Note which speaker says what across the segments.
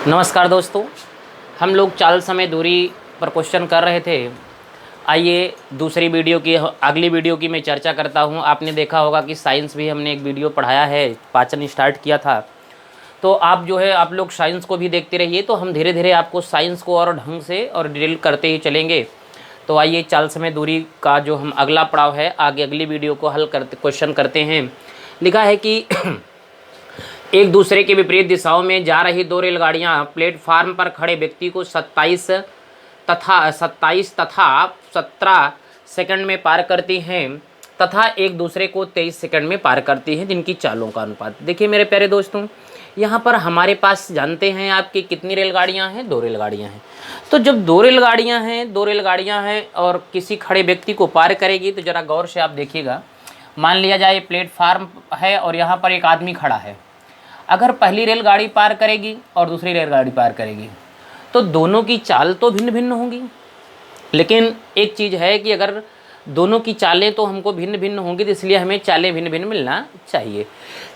Speaker 1: नमस्कार दोस्तों, हम लोग चाल समय दूरी पर क्वेश्चन कर रहे थे। आइए दूसरी वीडियो की अगली वीडियो की मैं चर्चा करता हूं। आपने देखा होगा कि साइंस भी हमने एक वीडियो पढ़ाया है, पाचन स्टार्ट किया था। तो आप जो है आप लोग साइंस को भी देखते रहिए, तो हम धीरे धीरे आपको साइंस को और ढंग से और ड्रिल करते ही चलेंगे। तो आइए चाल समय दूरी का जो हम अगला पड़ाव है, आगे अगली वीडियो को हल करते क्वेश्चन करते हैं। लिखा है कि एक दूसरे के विपरीत दिशाओं में जा रही दो रेलगाड़ियां प्लेटफार्म पर खड़े व्यक्ति को 27 तथा 17 सेकंड में पार करती हैं तथा एक दूसरे को 23 सेकंड में पार करती हैं, जिनकी चालों का अनुपात। देखिए मेरे प्यारे दोस्तों, यहाँ पर हमारे पास जानते हैं आपकी कितनी रेलगाड़ियाँ हैं? दो रेलगाड़ियाँ हैं। तो जब दो रेलगाड़ियाँ हैं और किसी खड़े व्यक्ति को पार करेगी, तो ज़रा गौर से आप देखिएगा। मान लिया जाए प्लेटफार्म है और यहाँ पर एक आदमी खड़ा है। अगर पहली रेलगाड़ी पार करेगी और दूसरी रेलगाड़ी पार करेगी, तो दोनों की चाल तो भिन्न भिन्न होंगी। लेकिन एक चीज़ है कि अगर दोनों की चालें तो हमको भिन्न भिन्न होंगी, तो इसलिए हमें चालें भिन्न भिन्न मिलना चाहिए।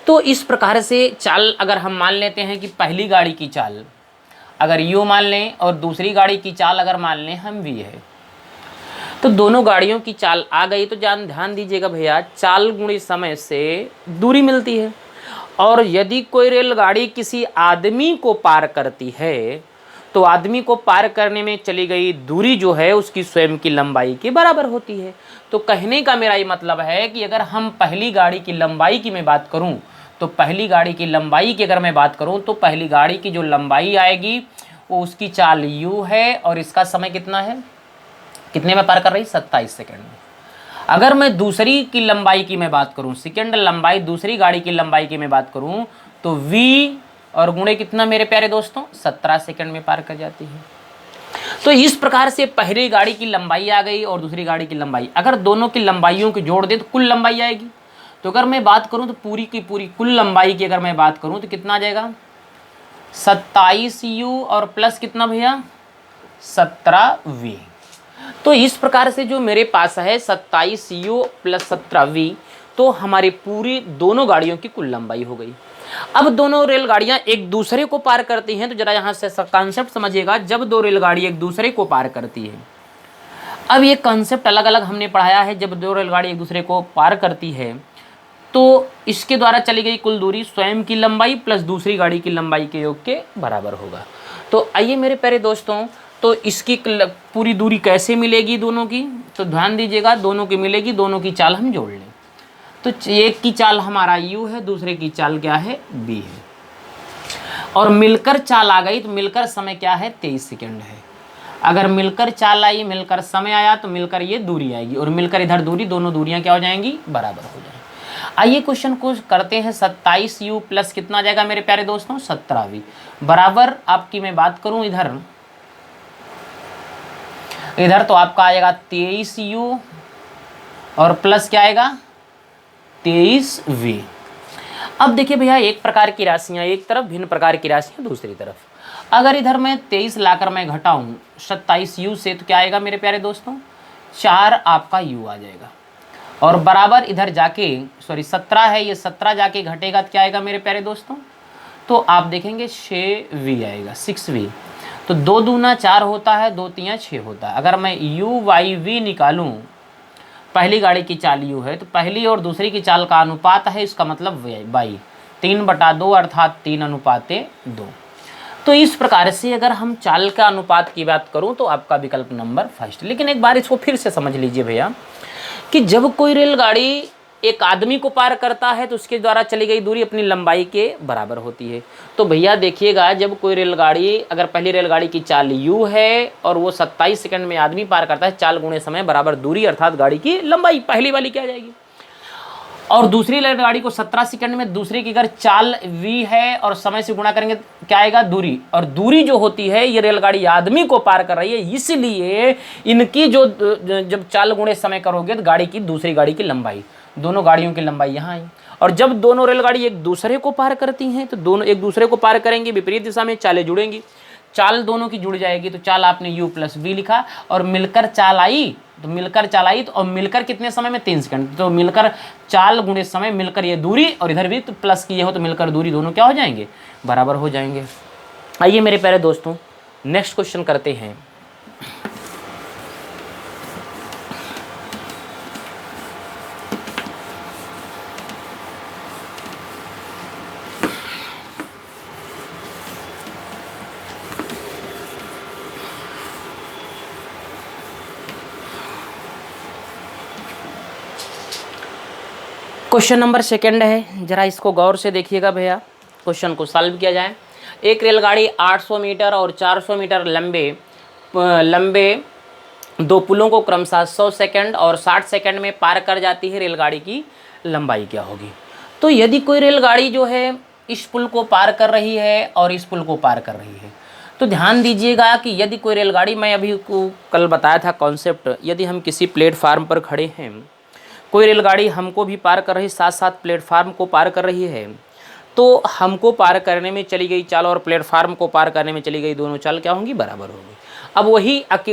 Speaker 1: तो इस प्रकार से चाल अगर हम मान लेते हैं कि पहली गाड़ी की चाल अगर यू मान लें और दूसरी गाड़ी की चाल अगर मान लें हम वी है, तो दोनों गाड़ियों की चाल आ गई। तो ध्यान दीजिएगा भैया, चाल गुणी समय से दूरी मिलती है। और यदि कोई रेलगाड़ी किसी आदमी को पार करती है, तो आदमी को पार करने में चली गई दूरी जो है उसकी स्वयं की लंबाई के बराबर होती है। तो कहने का मेरा ये मतलब है कि अगर हम पहली गाड़ी की लंबाई की मैं बात करूं, तो पहली गाड़ी की लंबाई की अगर मैं बात करूं, तो पहली गाड़ी की जो लंबाई आएगी वो उसकी चाल u है और इसका समय कितना है, कितने में पार कर रही? 27 सेकेंड में। अगर मैं दूसरी की लंबाई की मैं बात करूं, सेकेंड लंबाई दूसरी गाड़ी की लंबाई की मैं बात करूं, तो v और गुणे कितना मेरे प्यारे दोस्तों? 17 सेकेंड में पार कर जाती है। तो इस प्रकार से पहली गाड़ी की लंबाई आ गई और दूसरी गाड़ी की लंबाई, अगर दोनों की लंबाइयों को जोड़ दें तो कुल लंबाई आएगी। तो अगर मैं बात करूं तो पूरी की पूरी कुल लंबाई की अगर मैं बात करूं तो कितना आ जाएगा? 27u और प्लस कितना भैया? 17v। तो इस प्रकार से जो मेरे पास है 27u प्लस 17v, तो हमारी पूरी दोनों गाड़ियों की कुल लंबाई हो गई। अब दोनों रेलगाड़ियां एक दूसरे को पार करती हैं, तो जरा यहाँ से कॉन्सेप्ट समझिएगा। जब दो रेलगाड़ी एक दूसरे को पार करती है, अब ये कॉन्सेप्ट अलग अलग हमने पढ़ाया है। जब दो रेलगाड़ी एक दूसरे को पार करती है, तो इसके द्वारा चली गई कुल दूरी स्वयं की लंबाई प्लस दूसरी गाड़ी की लंबाई के योग के बराबर होगा। तो आइए मेरे प्यारे दोस्तों, तो इसकी पूरी दूरी कैसे मिलेगी दोनों की? तो ध्यान दीजिएगा, दोनों की मिलेगी, दोनों की चाल हम जोड़ लें। तो एक की चाल हमारा u है, दूसरे की चाल क्या है? b है। और मिलकर चाल आ गई तो मिलकर समय क्या है? 23 सेकेंड है। अगर मिलकर चाल आई, मिलकर समय आया, तो मिलकर ये दूरी आएगी और मिलकर इधर दूरी, दोनों दूरियां क्या हो जाएंगी? बराबर हो जाएंगी। आइए क्वेश्चन को करते हैं। 27u प्लस कितना आ जाएगा मेरे प्यारे दोस्तों? 17v बराबर आपकी मैं बात करूं इधर तो आपका आएगा 23u और प्लस क्या आएगा? 23v। अब देखिए भैया, एक प्रकार की राशियां एक तरफ, भिन्न प्रकार की राशियां दूसरी तरफ। अगर इधर मैं 23 लाकर मैं घटाऊं 27u से, तो क्या आएगा मेरे प्यारे दोस्तों? 4 आपका u आ जाएगा। और बराबर इधर जाके 17 है, ये 17 जाके घटेगा तो क्या आएगा मेरे प्यारे दोस्तों? तो आप देखेंगे 6v आएगा, 6v। तो 2 दूना 4 होता है, 2 तियाँ 6 होता है। अगर मैं u/v निकालूं, पहली गाड़ी की चाल u है, तो पहली और दूसरी की चाल का अनुपात है, इसका मतलब y 3/2 अर्थात 3:2। तो इस प्रकार से अगर हम चाल का अनुपात की बात करूं, तो आपका विकल्प नंबर फर्स्ट। लेकिन एक बार इसको फिर से समझ लीजिए भैया, कि जब कोई रेलगाड़ी एक आदमी को पार करता है, तो उसके द्वारा चली गई दूरी अपनी लंबाई के बराबर होती है। तो भैया देखिएगा, जब कोई रेलगाड़ी अगर पहली रेलगाड़ी की चाल u है और वो 27 सेकंड में आदमी पार करता है, चाल गुणे समय बराबर दूरी अर्थात गाड़ी की लंबाई पहली वाली क्या जाएगी। और दूसरी रेलगाड़ी को 17 सेकंड में, दूसरी की अगर चाल v है और समय से गुणा करेंगे क्या आएगा? दूरी। और दूरी जो होती है, ये रेलगाड़ी आदमी को पार कर रही है, इसलिए इनकी जो जब चाल गुणे समय करोगे तो गाड़ी की दूसरी गाड़ी की लंबाई, दोनों गाड़ियों की लंबाई यहाँ आई। और जब दोनों रेलगाड़ी एक दूसरे को पार करती हैं, तो दोनों एक दूसरे को पार करेंगे, विपरीत दिशा में चालें जुड़ेंगी, चाल दोनों की जुड़ जाएगी। तो चाल आपने u प्लस v लिखा और मिलकर चाल आई, तो मिलकर चाल आई, तो और मिलकर कितने समय में? 3 सेकंड। तो मिलकर चाल गुणे समय, मिलकर ये दूरी और इधर भी तो प्लस किए हो तो मिलकर दूरी, दोनों क्या हो जाएंगे? बराबर हो जाएंगे। आइए मेरे प्यारे दोस्तों नेक्स्ट क्वेश्चन करते हैं। क्वेश्चन नंबर सेकंड है, जरा इसको गौर से देखिएगा भैया। क्वेश्चन को सॉल्व किया जाए। एक रेलगाड़ी 800 मीटर और 400 मीटर लंबे दो पुलों को क्रमशः 100 सेकंड और 60 सेकंड में पार कर जाती है। रेलगाड़ी की लंबाई क्या होगी? तो यदि कोई रेलगाड़ी जो है इस पुल को पार कर रही है और इस पुल को पार कर रही है, तो ध्यान दीजिएगा कि यदि कोई रेलगाड़ी, मैं अभी को कल बताया था कॉन्सेप्ट, यदि हम किसी प्लेटफार्म पर खड़े हैं, कोई रेलगाड़ी हमको भी पार कर रही, साथ साथ प्लेटफार्म को पार कर रही है, तो हमको पार करने में चली गई चाल और प्लेटफार्म को पार करने में चली गई दोनों चाल क्या होंगी? बराबर होंगी। अब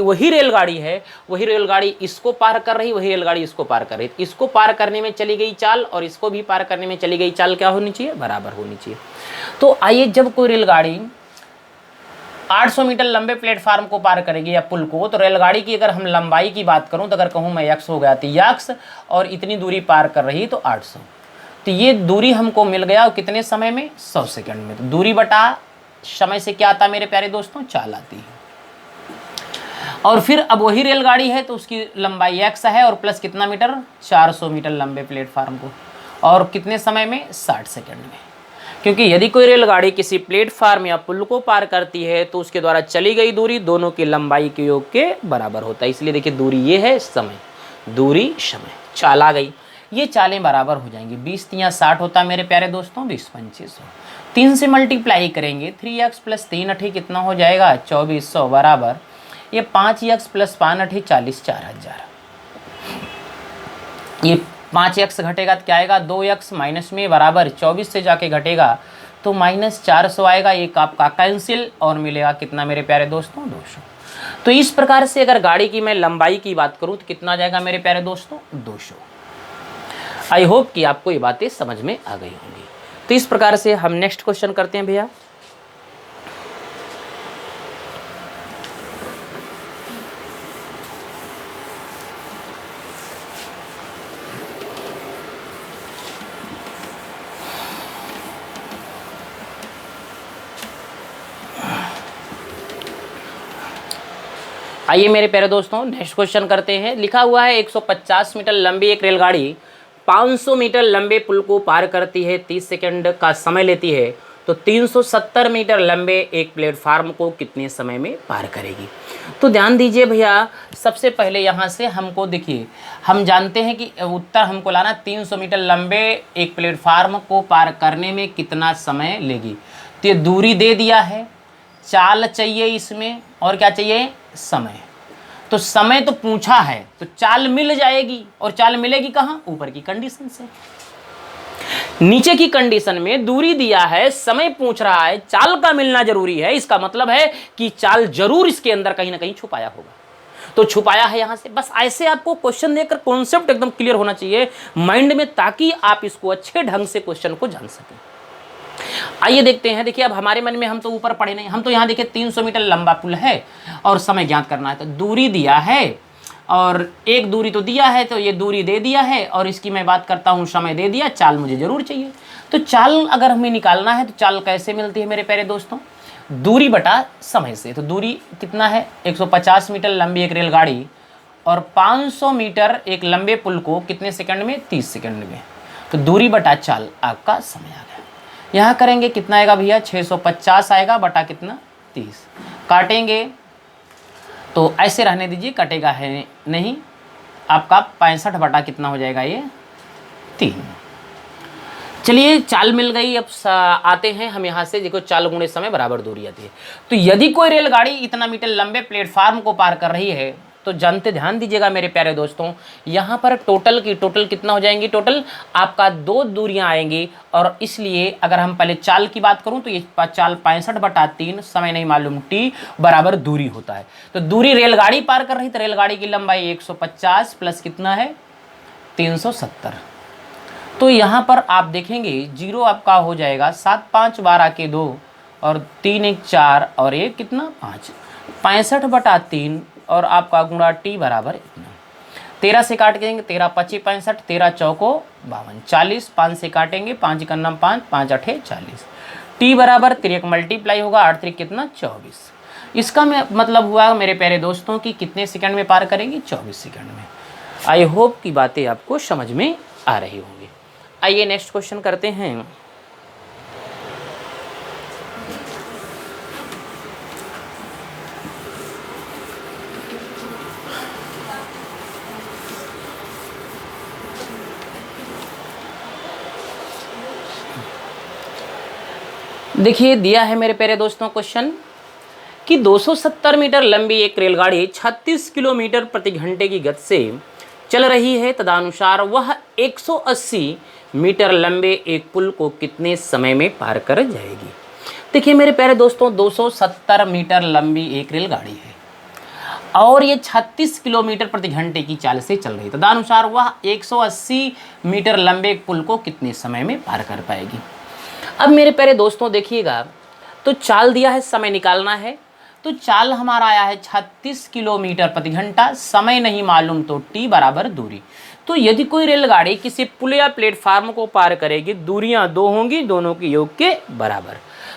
Speaker 1: वही रेलगाड़ी है, वही रेलगाड़ी इसको पार कर रही, वही रेलगाड़ी इसको पार कर रही, इसको पार करने में चली गई चाल और इसको भी पार करने में चली गई चाल क्या होनी चाहिए? बराबर होनी चाहिए। तो आइए, जब कोई रेलगाड़ी 800 मीटर लंबे प्लेटफार्म को पार करेगी या पुल को, तो रेलगाड़ी की अगर हम लंबाई की बात करूं, तो अगर कहूं मैं x हो गया तो x, और इतनी दूरी पार कर रही तो 800, तो ये दूरी हमको मिल गया और कितने समय में? 100 सेकंड में। तो दूरी बटा समय से क्या आता मेरे प्यारे दोस्तों? चाल आती है। और फिर अब वही रेलगाड़ी है तो उसकी लंबाई x है और प्लस कितना मीटर? 400 मीटर लंबे प्लेटफार्म को, और कितने समय में? 60 सेकंड में। क्योंकि यदि कोई रेलगाड़ी किसी प्लेटफार्म या पुल को पार करती है तो उसके द्वारा चली गई दूरी दोनों की लंबाई के योग के बराबर होता है। इसलिए देखिए, दूरी ये है, समय, दूरी समय, चाल आ गई। ये चालें बराबर हो जाएंगी। 20 तियाँ 60 होता है मेरे प्यारे दोस्तों, 20 25 3 से मल्टीप्लाई करेंगे, 3x प्लस 3 अठी कितना हो जाएगा? 2400 बराबर ये 5x प्लस 5 अठी 40, 4000। ये 5x घटेगा तो क्या आएगा? 2x माइनस में बराबर 24 से जाके घटेगा तो -400 आएगा। एक आपका कैंसिल और मिलेगा कितना मेरे प्यारे दोस्तों? 200। तो इस प्रकार से अगर गाड़ी की मैं लंबाई की बात करूं तो कितना जाएगा मेरे प्यारे दोस्तों? 200। आई होप कि आपको ये बातें समझ में आ गई होंगी। तो इस प्रकार से हम नेक्स्ट क्वेश्चन करते हैं भैया। आइए मेरे प्यारे दोस्तों नेक्स्ट क्वेश्चन करते हैं। लिखा हुआ है 150 मीटर लंबी एक रेलगाड़ी 500 मीटर लंबे पुल को पार करती है, 30 सेकंड का समय लेती है, तो 370 मीटर लंबे एक प्लेटफार्म को कितने समय में पार करेगी? तो ध्यान दीजिए भैया, सबसे पहले यहाँ से हमको देखिए, हम जानते हैं कि उत्तर हमको लाना 300 मीटर लंबे एक प्लेटफार्म को पार करने में कितना समय लेगी। तो ये दूरी दे दिया है, चाल चाहिए इसमें, और क्या चाहिए? समय। तो समय तो पूछा है तो चाल मिल जाएगी, और चाल मिलेगी कहाँ? ऊपर की कंडीशन से। नीचे की कंडीशन में दूरी दिया है, समय पूछ रहा है, चाल का मिलना जरूरी है। इसका मतलब है कि चाल जरूर इसके अंदर कहीं ना कहीं छुपाया होगा। तो छुपाया है यहां से। बस ऐसे आपको क्वेश्चन देकर कॉन्सेप्ट एकदम क्लियर होना चाहिए माइंड में, ताकि आप इसको अच्छे ढंग से क्वेश्चन को जान सकें। आइए देखते हैं। देखिए, अब हमारे मन में, हम तो ऊपर पढ़े नहीं, हम तो यहाँ देखिए 300 मीटर लंबा पुल है और समय ज्ञात करना है। तो दूरी दिया है और एक दूरी तो दिया है, तो ये दूरी दे दिया है, और इसकी मैं बात करता हूँ, समय दे दिया, चाल मुझे जरूर चाहिए। तो चाल अगर हमें निकालना है तो चाल कैसे मिलती है मेरे प्यारे दोस्तों? दूरी बटा समय से। तो दूरी कितना है? 150 मीटर लंबी एक रेलगाड़ी और 500 मीटर एक लंबे पुल को कितने सेकंड में? 30 सेकंड में। तो दूरी बटा चाल, आपका समय आ गया। यहाँ करेंगे कितना आएगा भैया? 650 आएगा बटा कितना? 30। काटेंगे तो ऐसे रहने दीजिए, कटेगा है नहीं। आपका 65 बटा कितना हो जाएगा? ये 3। चलिए, चाल मिल गई। अब आते हैं हम यहाँ से, देखो चाल गुणे समय बराबर दूरी आती है। तो यदि कोई रेलगाड़ी इतना मीटर लंबे प्लेटफार्म को पार कर रही है, तो जानते, ध्यान दीजिएगा मेरे प्यारे दोस्तों, यहाँ पर टोटल कितना हो जाएंगी? टोटल आपका 2 दूरियां आएंगी, और इसलिए अगर हम पहले चाल की बात करूं तो ये चाल 65 बटा 3, समय नहीं मालूम, t बराबर दूरी होता है। तो दूरी रेलगाड़ी पार कर रही, तो रेलगाड़ी की लंबाई 150 प्लस कितना है? 370। तो यहाँ पर आप देखेंगे जीरो आपका हो जाएगा, 7 5 12 के 2, और 3 1 4 और 1 कितना 5, 65/3 और आपका गुणा टी बराबर इतना। 13 से काट देंगे, 13 25 65, 13 चौको 52, 40, 5 से काटेंगे, 5 का नाम 5, 5 8 40। टी बराबर 3 मल्टीप्लाई होगा 8 3 कितना 24। इसका मतलब हुआ मेरे प्यारे दोस्तों कि कितने सेकंड में पार करेंगे, 24 सेकंड में। आई होप की बातें आपको समझ में आ रही होंगी। आइए नेक्स्ट क्वेश्चन करते हैं। देखिए दिया है मेरे प्यारे दोस्तों क्वेश्चन कि 270 मीटर लंबी एक रेलगाड़ी 36 किलोमीटर प्रति घंटे की गति से चल रही है, तदनुसार वह 180 मीटर लंबे एक पुल को कितने समय में पार कर जाएगी। देखिए मेरे प्यारे दोस्तों 270 मीटर लंबी एक रेलगाड़ी है और ये 36 किलोमीटर प्रति घंटे की चाल से चल रही है, तदनुसार वह 180 मीटर लंबे एक पुल को कितने समय में पार कर पाएगी। अब मेरे प्यारे दोस्तों देखिएगा, तो चाल दिया है, समय निकालना है। तो चाल हमारा आया है 36 किलोमीटर प्रति घंटा, समय नहीं मालूम तो टी बराबर दूरी। तो यदि कोई रेलगाड़ी किसी पुल या प्लेटफार्म को पार करेगी, दूरियां 2 होंगी, दोनों के योग के बराबर।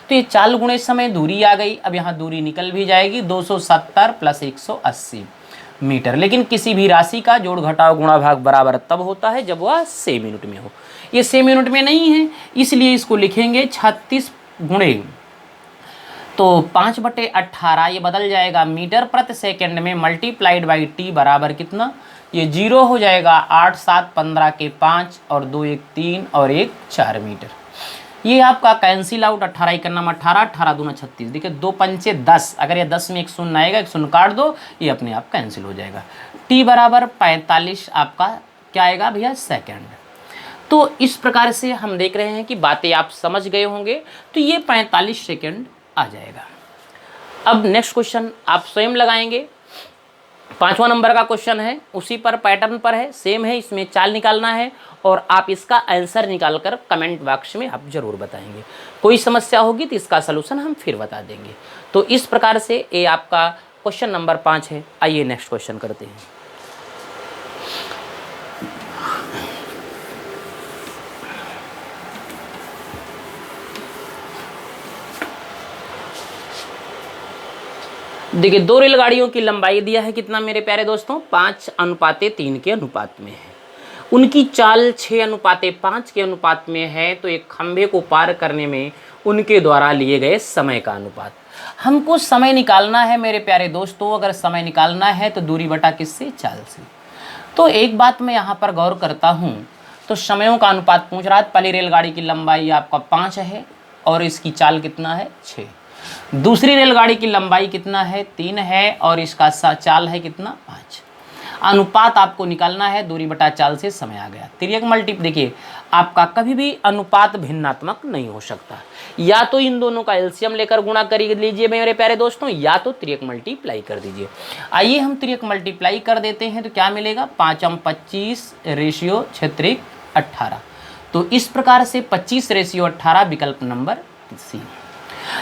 Speaker 1: तो ये चाल गुणे समय दूरी आ गई। अब यहाँ दूरी निकल भी जाएगी, 270 + 180 मीटर। लेकिन किसी भी राशि का जोड़ घटाव गुणा भाग बराबर तब होता है जब वह 6 मिनट में हो। ये 6 मिनट में नहीं है, इसलिए इसको लिखेंगे 36 गुणे, तो 5/18 ये बदल जाएगा मीटर प्रति सेकंड में, मल्टीप्लाइड बाई टी बराबर कितना, ये 0 हो जाएगा। 8 7 15 के 5 और 2 1 3 और 1 4 मीटर। ये आपका कैंसिल आउट, 18 1 नाम 18, 18 दूना 36। देखिए 2 पंचे 10, अगर ये 10 में एक शून्य आएगा, एक शून्य काट दो, ये अपने आप कैंसिल हो जाएगा। टी बराबर 45 आपका क्या आएगा भैया, सेकेंड। तो इस प्रकार से हम देख रहे हैं कि बातें आप समझ गए होंगे। तो ये 45 सेकेंड आ जाएगा। अब नेक्स्ट क्वेश्चन आप स्वयं लगाएंगे। 5वां नंबर का क्वेश्चन है, उसी पर पैटर्न पर है, सेम है, इसमें चाल निकालना है और आप इसका आंसर निकालकर कमेंट बॉक्स में आप जरूर बताएंगे। कोई समस्या होगी तो इसका सलूशन हम फिर बता देंगे। तो इस प्रकार से ये आपका क्वेश्चन नंबर 5 है। आइए नेक्स्ट क्वेश्चन करते हैं। देखिए 2 रेलगाड़ियों की लंबाई दिया है कितना मेरे प्यारे दोस्तों, 5:3 के अनुपात में है। उनकी चाल 6:5 के अनुपात में है। तो एक खंभे को पार करने में उनके द्वारा लिए गए समय का अनुपात। हमको समय निकालना है मेरे प्यारे दोस्तों। अगर समय निकालना है तो दूरी बटा किससे, चाल से। तो एक बात मैं यहाँ पर गौर करता हूँ, तो समयों का अनुपात पूछ रहा है। पहली रेलगाड़ी की लंबाई आपका 5 है और इसकी चाल कितना है, 6। दूसरी रेलगाड़ी की लंबाई कितना है, 3 है और इसका चाल है कितना, 5। अनुपात आपको निकालना है, दूरी बटा चाल से समय आ गया। तिर्यक मल्टीप्लाई, देखिए आपका कभी भी अनुपात भिन्नात्मक नहीं हो सकता। या तो इन दोनों का एलसीएम लेकर गुणा कर लीजिए मेरे प्यारे दोस्तों, या तो तिर्यक मल्टीप्लाई कर दीजिए। आइए हम तिर्यक मल्टीप्लाई कर देते हैं। तो क्या मिलेगा, 5 25 रेशियो 6 18। तो इस प्रकार से 25 रेशियो 18 विकल्प नंबर सी।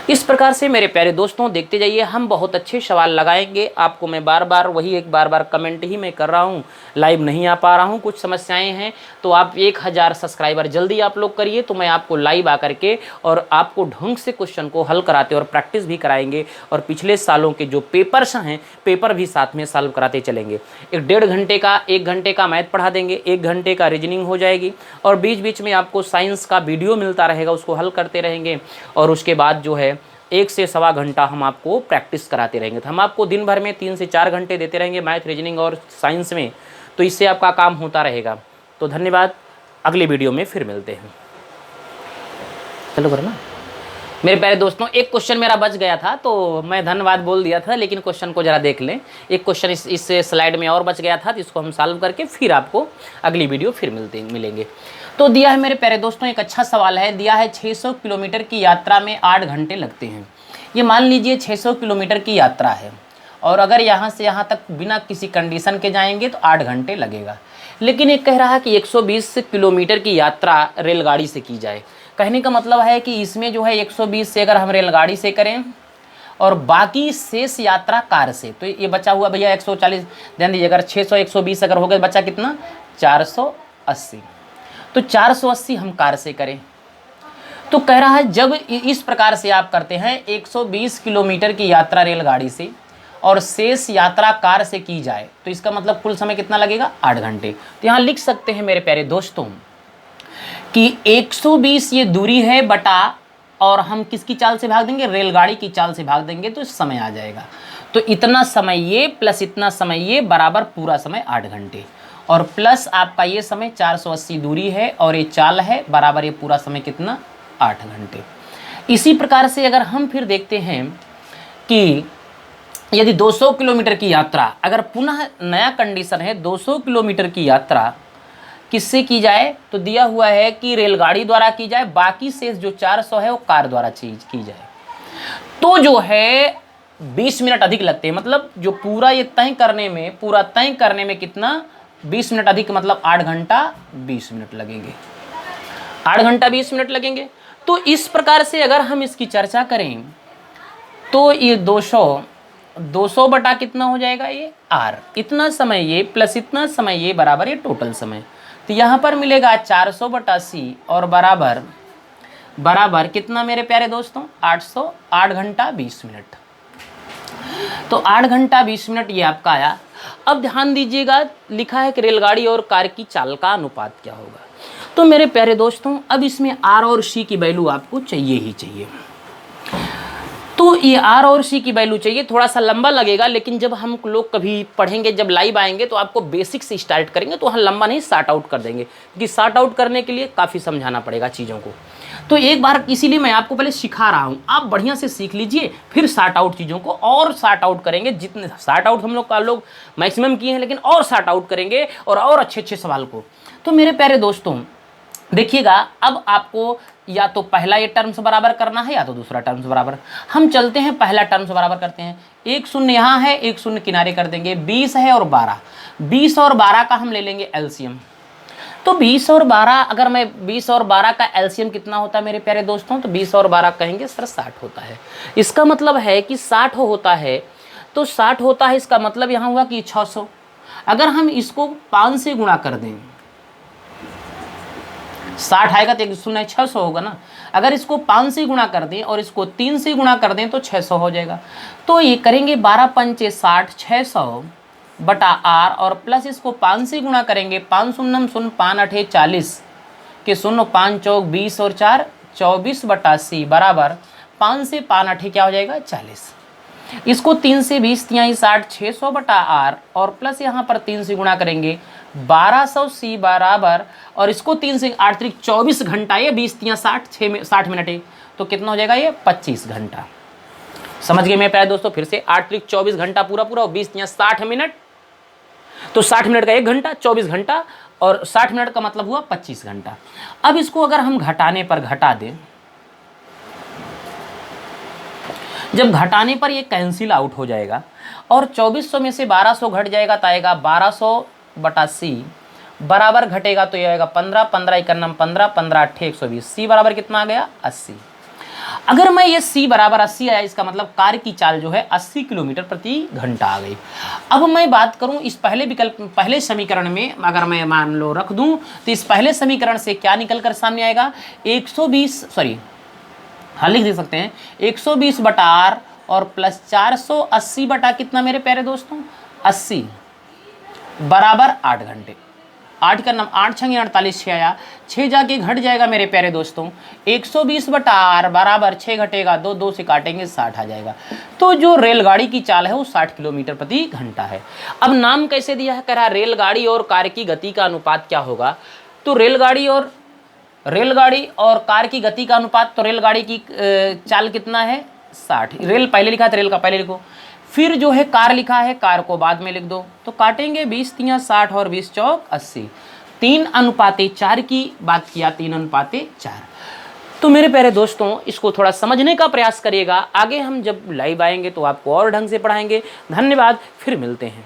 Speaker 1: इस प्रकार से मेरे प्यारे दोस्तों देखते जाइए, हम बहुत अच्छे सवाल लगाएंगे। आपको मैं बार बार कमेंट ही मैं कर रहा हूँ, लाइव नहीं आ पा रहा हूँ, कुछ समस्याएं हैं। तो आप 1000 सब्सक्राइबर जल्दी आप लोग करिए, तो मैं आपको लाइव आकर के और आपको ढंग से क्वेश्चन को हल कराते और प्रैक्टिस भी कराएंगे। और पिछले सालों के जो पेपर्स हैं, पेपर भी साथ में सॉल्व कराते चलेंगे। 1.5 घंटे का 1 घंटे का मैथ पढ़ा देंगे, 1 घंटे का रीजनिंग हो जाएगी और बीच बीच में आपको साइंस का वीडियो मिलता रहेगा, उसको हल करते रहेंगे। और उसके बाद जो है 1 से सवा घंटा हम आपको प्रैक्टिस कराते रहेंगे। तो हम आपको दिन भर में 3 से 4 घंटे देते रहेंगे मैथ, रीजनिंग और साइंस में। तो इससे आपका काम होता रहेगा। तो धन्यवाद, अगली वीडियो में फिर मिलते हैं। चलो करना मेरे प्यारे दोस्तों, एक क्वेश्चन मेरा बच गया था तो मैं धन्यवाद बोल दिया था, लेकिन क्वेश्चन को जरा देख लें। एक क्वेश्चन इस स्लाइड में और बच गया था, तो इसको हम सॉल्व करके फिर आपको अगली वीडियो फिर मिलेंगे। तो दिया है मेरे प्यारे दोस्तों, एक अच्छा सवाल है। दिया है 600 किलोमीटर की यात्रा में 8 घंटे लगते हैं। ये मान लीजिए 600 किलोमीटर की यात्रा है और अगर यहाँ से यहाँ तक बिना किसी कंडीशन के जाएंगे तो 8 घंटे लगेगा। लेकिन एक कह रहा है कि 120 किलोमीटर की यात्रा रेलगाड़ी से की जाए। कहने का मतलब है कि इसमें जो है 120 से अगर हम रेलगाड़ी से करें और बाकी शेष यात्रा कार से, तो ये बचा हुआ भैया 140 ध्यान दीजिए, अगर 600 120 अगर हो गया बचा कितना 480, तो 480 हम कार से करें। तो कह रहा है जब इस प्रकार से आप करते हैं 120 किलोमीटर की यात्रा रेलगाड़ी से और शेष यात्रा कार से की जाए तो इसका मतलब कुल समय कितना लगेगा 8 घंटे। तो यहाँ लिख सकते हैं मेरे प्यारे दोस्तों कि 120 ये दूरी है बटा, और हम किसकी चाल से भाग देंगे, रेलगाड़ी की चाल से भाग देंगे, तो समय आ जाएगा। तो इतना समय ये प्लस इतना समय ये बराबर पूरा समय 8 घंटे, और प्लस आपका ये समय 480 दूरी है और ये चाल है बराबर ये पूरा समय कितना 8 घंटे। इसी प्रकार से अगर हम फिर देखते हैं कि यदि 200 किलोमीटर की यात्रा, अगर पुनः नया कंडीशन है 200 किलोमीटर की यात्रा किससे की जाए, तो दिया हुआ है कि रेलगाड़ी द्वारा की जाए, बाकी शेष जो 400 है वो कार द्वारा की जाए, तो जो है 20 मिनट अधिक लगते हैं। मतलब जो पूरा ये तय करने में कितना 20 मिनट अधिक, मतलब 8 घंटा 20 मिनट लगेंगे, 8 घंटा 20 मिनट लगेंगे। तो इस प्रकार से अगर हम इसकी चर्चा करें तो ये 200 बटा कितना हो जाएगा ये आर, इतना समय ये प्लस इतना समय ये बराबर ये टोटल समय। तो यहाँ पर मिलेगा 400 बटा सी और बराबर कितना मेरे प्यारे दोस्तों 8 घंटा 20 मिनट। तो 8 घंटा 20 मिनट ये आपका आया। अब ध्यान दीजिएगा लिखा है कि रेलगाड़ी और कार की चाल का अनुपात क्या होगा। तो मेरे प्यारे दोस्तों अब इसमें आर और सी की वैल्यू आपको चाहिए ही चाहिए। तो ये आर और सी की वैल्यू चाहिए, थोड़ा सा लंबा लगेगा, लेकिन जब हम लोग कभी पढ़ेंगे, जब लाइव आएंगे तो आपको बेसिक से स्टार्ट करेंगे, तो हम लंबा नहीं शार्ट आउट कर देंगे, क्योंकि शार्ट आउट करने के लिए काफ़ी समझाना पड़ेगा चीज़ों को। तो एक बार इसीलिए मैं आपको पहले सिखा रहा हूँ, आप बढ़िया से सीख लीजिए, फिर शार्ट आउट चीज़ों को और शार्ट आउट करेंगे। जितने शार्ट आउट हम लोग मैक्सिमम किए हैं, लेकिन और शार्ट आउट करेंगे और अच्छे सवाल को। तो मेरे प्यारे दोस्तों देखिएगा, अब आपको या तो पहला ये टर्म्स बराबर करना है या तो दूसरा टर्म्स बराबर। हम चलते हैं पहला टर्म्स बराबर करते हैं। 1 शून्य यहाँ है, 1 शून्य किनारे कर देंगे, 20 है और 12, 20 और 12 का हम ले लेंगे एलसीएम। तो 20 और 12, अगर मैं 20 और 12 का एलसीएम कितना होता है मेरे प्यारे दोस्तों, तो 20 और 12 कहेंगे सर 60 होता है। इसका मतलब है कि 60 होता है, तो 60 होता है, इसका मतलब यहाँ हुआ कि 600। अगर हम इसको 5 से गुणा कर दें, 60 आएगा तो 1 शून्य 600 होगा ना। अगर इसको 5 से गुणा कर दें और इसको 3 से गुणा कर दें तो 600 हो जाएगा। तो ये करेंगे 12 पंचे 60, 600 बटा आर, और प्लस इसको 5 से गुणा करेंगे, 5 शून्य 0, 5 8 40 के 0, 5 चौक 20 और 4 24 बटा सी बराबर 5 से 5 8 क्या हो जाएगा 40। इसको 3 से 20 तिहाई 60, 600 बटा आर, और प्लस यहाँ पर 3 से गुणा करेंगे 1200 सी बराबर, और इसको 3 से 8 त्रिक 24 घंटा, ये 20 तिया 60 मिनट है, तो कितना हो जाएगा ये 25 घंटा। समझ गए मेरे प्यारे दोस्तों, फिर से 8 त्रिक 24 घंटा पूरा और 20 तिया 60 मिनट, तो 60 मिनट का 1 घंटा, 24 घंटा, और 60 मिनट का मतलब हुआ 25 घंटा। अब इसको अगर हम घटाने पर घटा दें, जब घटाने पर ये कैंसिल आउट हो जाएगा और 2400 में से 1200 घट जाएगा तो आएगा 1200 बटा सी बराबर घटेगा तो ये आएगा 15, 15 51 15, 15 8 120, सी बराबर कितना आ गया 80। अगर मैं ये सी बराबर 80 आया, इसका मतलब कार की चाल जो है 80 किलोमीटर प्रति घंटा आ गई। अब मैं बात करूं इस पहले समीकरण में, अगर मैं मान लो रख दूं, तो इस पहले समीकरण से क्या निकल कर सामने आएगा 120 लिख दे सकते हैं 120 बटा आर और प्लस 480 बटा कितना मेरे प्यारे दोस्तों 80 बराबर 8 घंटे। 8 का नाम 8 छंगे 48, 6 आया, 6 जाके घट जाएगा मेरे प्यारे दोस्तों 120 बटा आर बराबर 6 घटेगा 2, 2 से काटेंगे 60 आ जाएगा। तो जो रेलगाड़ी की चाल है वो 60 किलोमीटर प्रति घंटा है। अब नाम कैसे दिया है, कह रहा रेलगाड़ी और कार की गति का अनुपात क्या होगा। तो रेलगाड़ी और कार की गति का अनुपात, तो रेलगाड़ी की चाल कितना है 60, रेल पहले लिखा था, रेल का पहले लिखो, फिर जो है कार लिखा है, कार को बाद में लिख दो, तो काटेंगे 20 तिया 60 और 20 चौक 80, 3:4 की बात किया, 3:4। तो मेरे प्यारे दोस्तों इसको थोड़ा समझने का प्रयास करिएगा, आगे हम जब लाइव आएंगे तो आपको और ढंग से पढ़ाएंगे। धन्यवाद, फिर मिलते हैं।